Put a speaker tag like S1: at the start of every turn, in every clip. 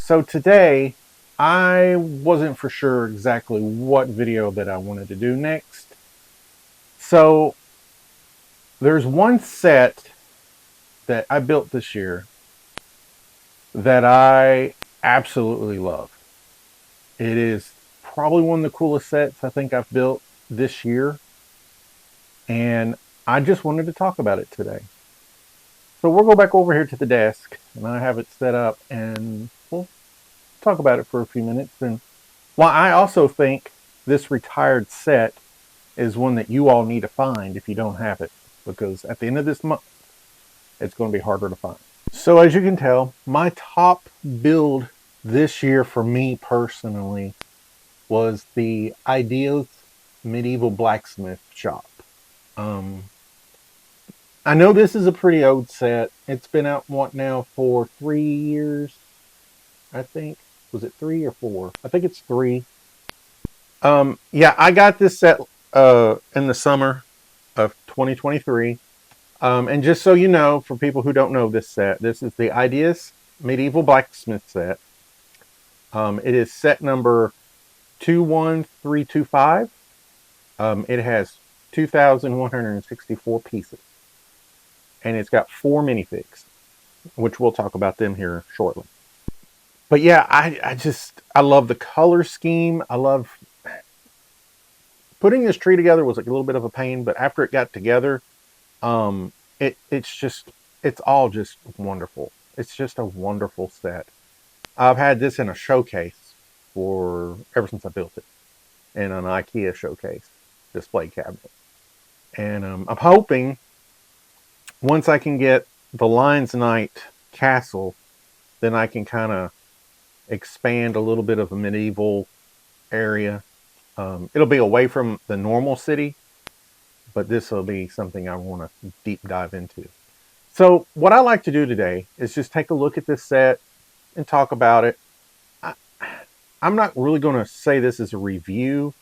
S1: So today, I wasn't for sure exactly what video that I wanted to do next. So there's one set that I built this year that I absolutely love. It is probably one of the coolest sets I think I've built this year, and I just wanted to talk about it today. So we'll go back over here to the desk, and I have it set up, and we'll talk about it for a few minutes. And while I also think this retired set is one that you all need to find if you don't have it, because at the end of this month, it's going to be harder to find. So as you can tell, my top build this year for me personally was the Ideas Medieval Blacksmith shop. Um, I know this is a pretty old set. It's been out, what now, for 3 years, I think. Was it 3 or 4? I think it's 3. Yeah, I got this set in the summer of 2023. And just so you know, for people who don't know this set, this is the Ideas Medieval Blacksmith set. It is set number 21325. It has 2,164 pieces. And it's got 4 minifigs, which we'll talk about them here shortly. But yeah, I love the color scheme. I love putting this tree together was like a little bit of a pain, but after it got together, it's all just wonderful. It's just a wonderful set. I've had this in a showcase for ever since I built it, in an IKEA showcase display cabinet. And I'm hoping once I can get the Lions Knight castle, then I can kind of expand a little bit of a medieval area. It'll be away from the normal city, but this will be something I want to deep dive into. So what I like to do today is just take a look at this set and talk about it. I, I'm not really going to say this is a review.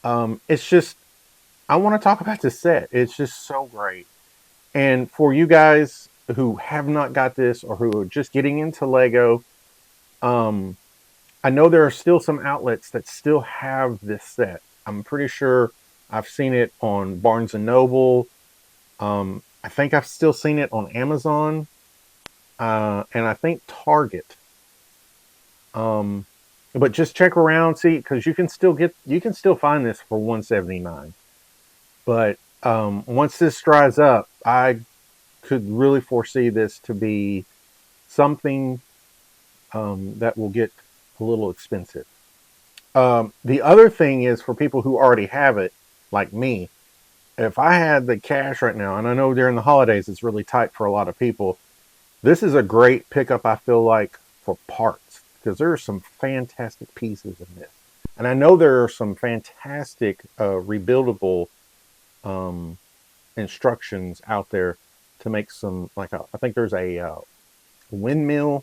S1: It's just, I want to talk about this set. It's just so great. And for you guys who have not got this or who are just getting into Lego, I know there are still some outlets that still have this set. I'm pretty sure I've seen it on Barnes and Noble. I think I've still seen it on Amazon, and I think Target. But just check around, see, because you can still find this for $179. But once this dries up, I could really foresee this to be something that will get a little expensive. The other thing is for people who already have it, like me, if I had the cash right now, and I know during the holidays it's really tight for a lot of people, this is a great pickup, I feel like, for parts, because there are some fantastic pieces in this. And I know there are some fantastic rebuildable instructions out there to make some, I think there's a windmill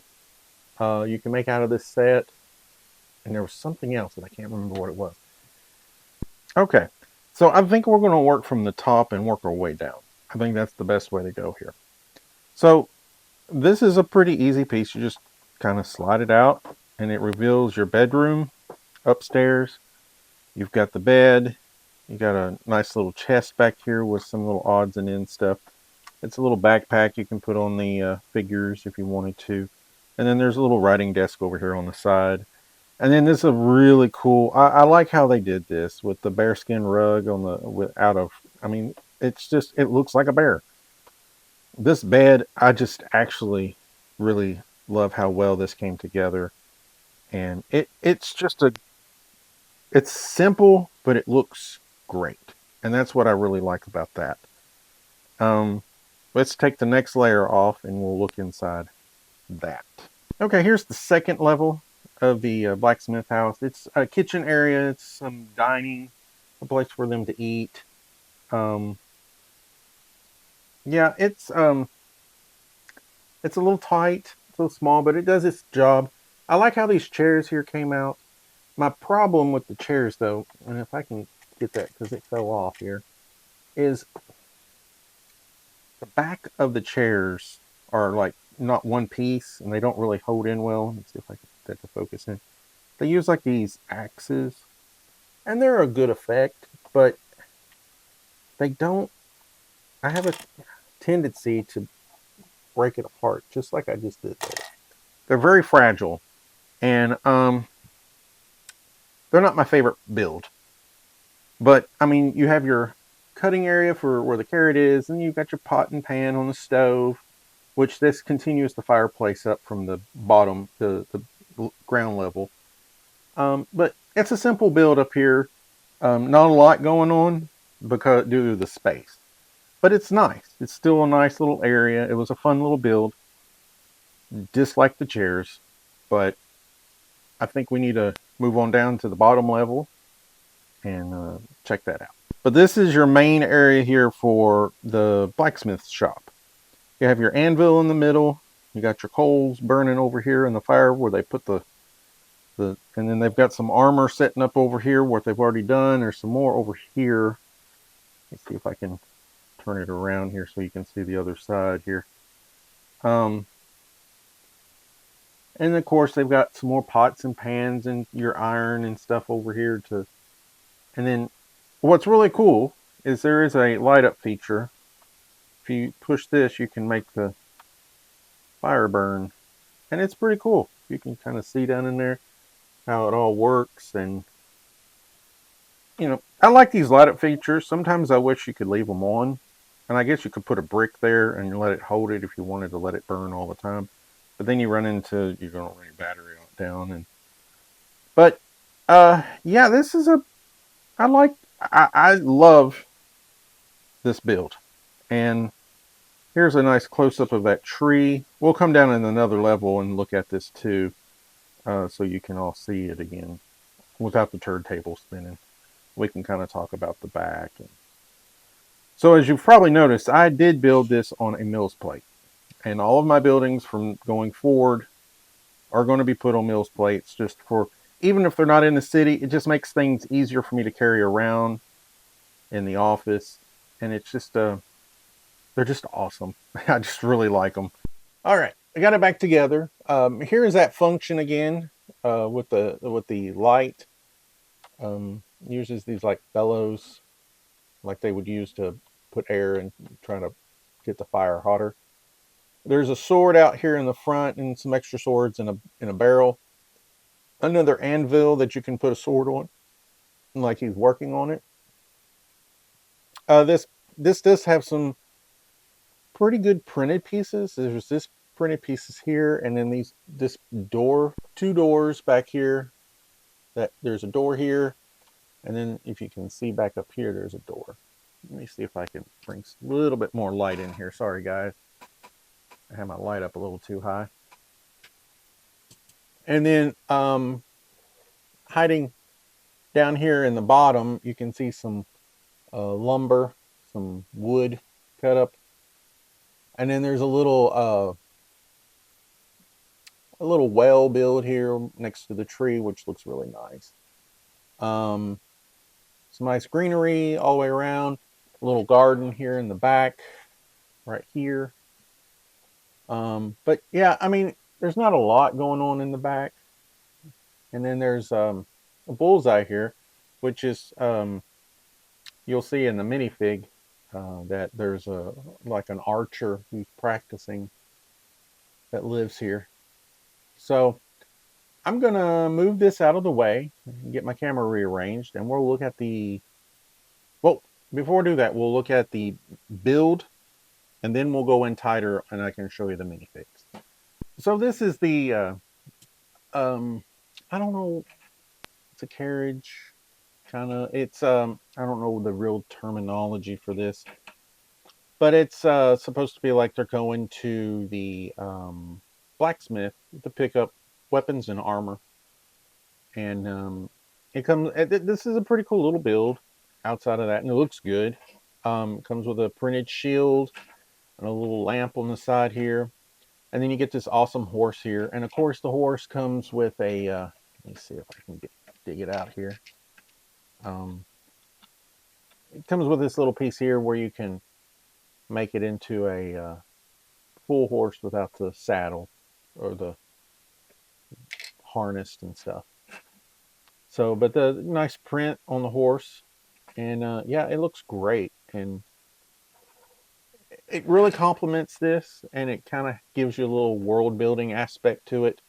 S1: you can make out of this set. And there was something else that I can't remember what it was. Okay, so I think we're going to work from the top and work our way down. I think that's the best way to go here. So this is a pretty easy piece. You just kind of slide it out and it reveals your bedroom upstairs. You've got the bed. You got a nice little chest back here with some little odds and ends stuff. It's a little backpack you can put on the figures if you wanted to. And then there's a little writing desk over here on the side. And then this is a really cool, I like how they did this with the bearskin rug on the, it's just, it looks like a bear. This bed, I just actually really love how well this came together. And it's simple, but it looks great. And that's what I really like about that. Let's take the next layer off and we'll look inside that. Okay, here's the second level of the blacksmith house. It's a kitchen area. It's some dining, a place for them to eat. Yeah, it's a little tight, it's a little small, but it does its job. I like how these chairs here came out. My problem with the chairs, though, and if I can get that because it fell off here, is the back of the chairs are like not one piece, and they don't really hold in well. Let's see if I can that to focus in. They use like these axes, and they're a good effect, but they don't. I have a tendency to break it apart, just like I just did there. They're very fragile, and they're not my favorite build. But I mean, you have your cutting area for where the carrot is, and you've got your pot and pan on the stove, which this continues the fireplace up from the bottom to the ground level. But it's a simple build up here. Not a lot going on because due to the space, but it's nice. It's still a nice little area. It was a fun little build. Dislike the chairs, but I think we need to move on down to the bottom level and check that out. But this is your main area here for the blacksmith shop. You have your anvil in the middle. You got your coals burning over here in the fire where they put the and then they've got some armor setting up over here what they've already done. There's some more over here. Let's see if I can turn it around here so you can see the other side here. And of course they've got some more pots and pans and your iron and stuff over here to. And then what's really cool is there is a light up feature. If you push this, you can make the fire burn, and it's pretty cool. You can kind of see down in there how it all works. And you know, I like these light up features. Sometimes I wish you could leave them on, and I guess you could put a brick there and let it hold it if you wanted to let it burn all the time. But then you run into you're going to run your battery down. And but yeah, this is a I love this build. And here's a nice close-up of that tree. We'll come down in another level and look at this too, so you can all see it again without the turntable spinning. We can kind of talk about the back. So as you've probably noticed, I did build this on a Mills plate. And all of my buildings from going forward are going to be put on Mills plates, just for, even if they're not in the city, it just makes things easier for me to carry around in the office. And it's just, they're just awesome. I just really like them. All right, I got it back together. Here's that function again with the light. Uses these like bellows, like they would use to put air and try to get the fire hotter. There's a sword out here in the front and some extra swords in a barrel. Another anvil that you can put a sword on, like he's working on it. This does have some pretty good printed pieces. There's this printed pieces here, and then this door, two doors back here. That there's a door here, and then if you can see back up here, there's a door. Let me see if I can bring a little bit more light in here. Sorry, guys. I have my light up a little too high. And then hiding down here in the bottom, you can see some lumber, some wood cut up. And then there's a little well build here next to the tree, which looks really nice. Some nice greenery all the way around. A little garden here in the back, right here. But yeah, I mean, there's not a lot going on in the back. And then there's a bullseye here, which is you'll see in the minifig that there's like an archer who's practicing that lives here. So I'm gonna move this out of the way and get my camera rearranged, and we'll look at well, before we do that, we'll look at the build, and then we'll go in tighter and I can show you the minifigs. So this is the I don't know, it's a carriage kind of, it's I don't know the real terminology for this, but it's supposed to be like they're going to the blacksmith to pick up weapons and armor. And it comes, this is a pretty cool little build outside of that, and it looks good. Comes with a printed shield and a little lamp on the side here. And then you get this awesome horse here. And of course the horse comes with a, let me see if I can dig it out here. It comes with this little piece here where you can make it into a full horse without the saddle or the harnessed and stuff. So, but the nice print on the horse, and yeah, it looks great, and it really complements this, and it kind of gives you a little world building aspect to it,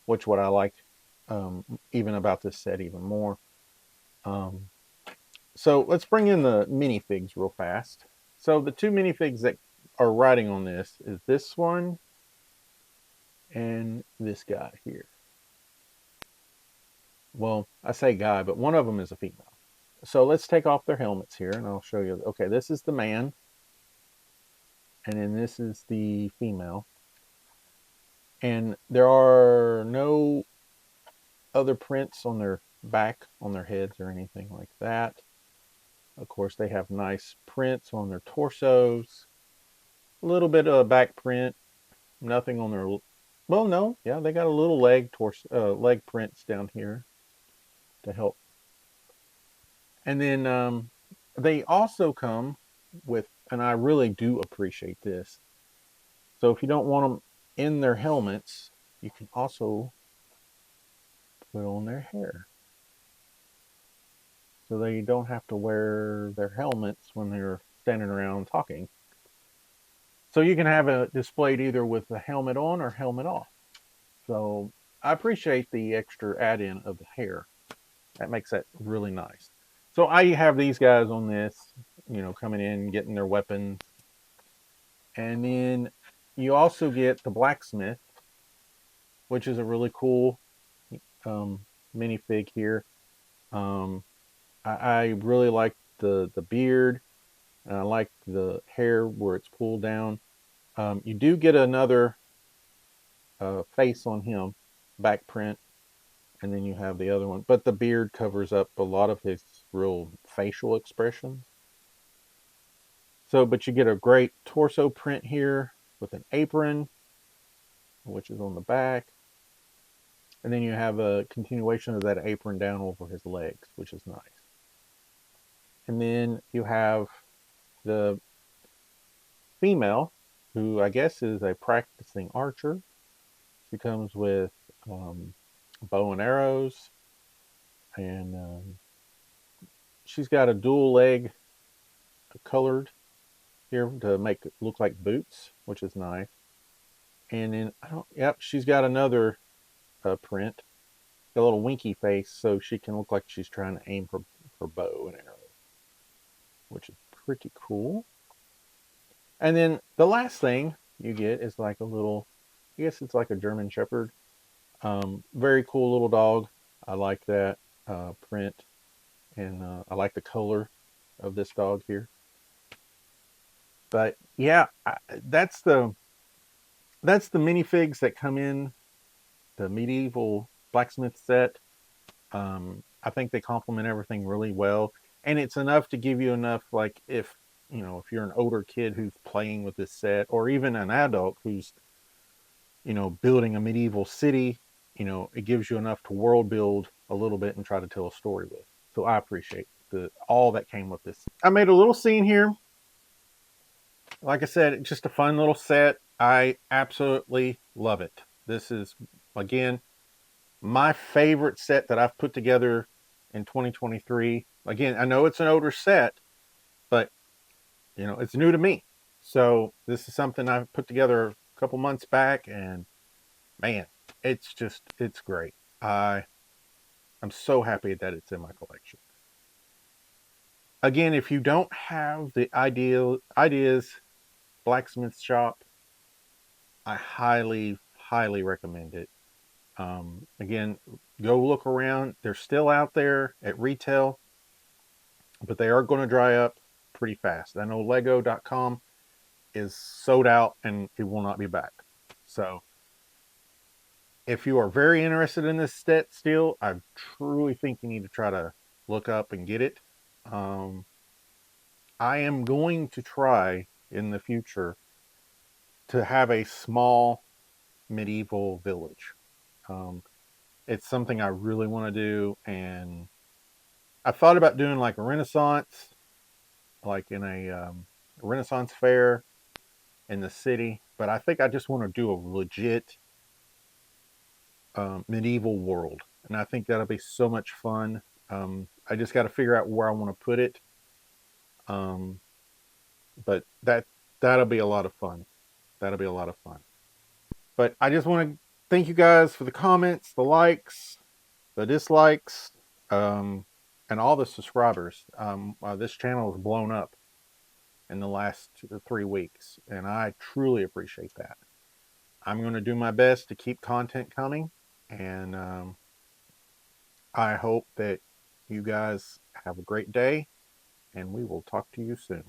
S1: which what I like even about this set even more. Um, so let's bring in the minifigs real fast. So the two minifigs that are riding on this is this one and this guy here. Well, I say guy, but one of them is a female. So let's take off their helmets here, and I'll show you. Okay, this is the man, and then this is the female. And there are no other prints on their back, on their heads, or anything like that. Of course, they have nice prints on their torsos. A little bit of a back print. Nothing on their... Well, no. Yeah, they got a little leg prints down here to help. And then they also come with, and I really do appreciate this. So if you don't want them in their helmets, you can also put on their hair. So they don't have to wear their helmets when they're standing around talking. So you can have it displayed either with the helmet on or helmet off. So I appreciate the extra add-in of the hair. That makes that really nice. So I have these guys on this, coming in, getting their weapons. And then you also get the blacksmith, which is a really cool minifig here. I really like the beard, and I like the hair where it's pulled down. You do get another face on him, back print, and then you have the other one. But the beard covers up a lot of his real facial expressions. So, but you get a great torso print here with an apron, which is on the back. And then you have a continuation of that apron down over his legs, which is nice. And then you have the female, who I guess is a practicing archer. She comes with bow and arrows, and she's got a dual leg colored here to make it look like boots, which is nice. And then she's got another print, a little winky face, so she can look like she's trying to aim her bow and arrow, which is pretty cool. And then the last thing you get is like a little, I guess it's like a German Shepherd. Very cool little dog. I like that print, and I like the color of this dog here. But yeah, that's the minifigs that come in the medieval blacksmith set. I think they complement everything really well, and it's enough to give you enough, like if you're an older kid who's playing with this set, or even an adult who's building a medieval city, it gives you enough to world build a little bit and try to tell a story with. So I appreciate all that came with this. I made a little scene here. Like I said, it's just a fun little set. I absolutely love it. This is, again, my favorite set that I've put together in 2023. Again, I know it's an older set, but it's new to me. So this is something I put together a couple months back, and man, it's great. I'm so happy that it's in my collection. Again, if you don't have the Ideas Blacksmith Shop, I highly, highly recommend it. Again, go look around. They're still out there at retail, but they are going to dry up pretty fast. I know Lego.com is sold out and it will not be back. So if you are very interested in this set still, I truly think you need to try to look up and get it. I am going to try in the future to have a small medieval village. It's something I really want to do, and I thought about doing like a Renaissance, like in a Renaissance fair in the city, but I think I just want to do a legit medieval world, and I think that'll be so much fun. I just got to figure out where I want to put it, um, but that'll be a lot of fun. That'll be a lot of fun. But I just want to thank you guys for the comments, the likes, the dislikes, um, and all the subscribers. This channel has blown up in the last 3 weeks, and I truly appreciate that. I'm going to do my best to keep content coming, and I hope that you guys have a great day, and we will talk to you soon.